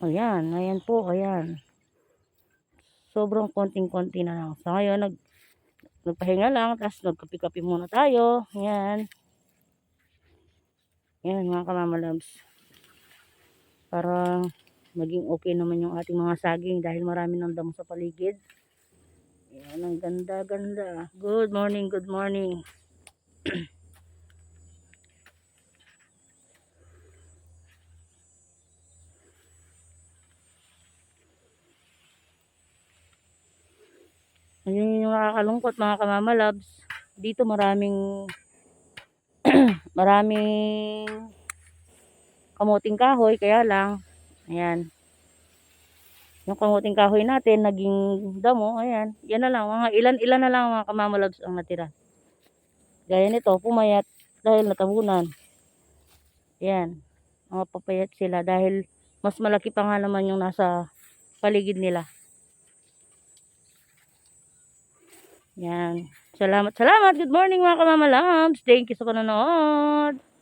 Ayan, ayan po, ayan. Sobrang konting-konti na lang. So ngayon nagpahinga lang, tapos nagkape-kape muna tayo. Ayan. Ayan mga ka-Mama Loves. Para maging okay naman yung ating mga saging dahil marami ng damo sa paligid. Ayan, ang ganda-ganda. Good morning, good morning. Ayun yung nakakalungkot mga ka-Mama Loves. Dito maraming kamuting kahoy, kaya lang ayan, yung kamuting kahoy natin naging damo. Ayan, yan na lang, mga ilan-ilan na lang mga ka-Mama Loves ang natira. Gaya nito, pumayat dahil natabunan. Ayan, mga papayat sila dahil mas malaki pa nga naman yung nasa paligid nila. Yan. Salamat, salamat. Good morning mga ka-Mama Loves. Thank you sa panonood.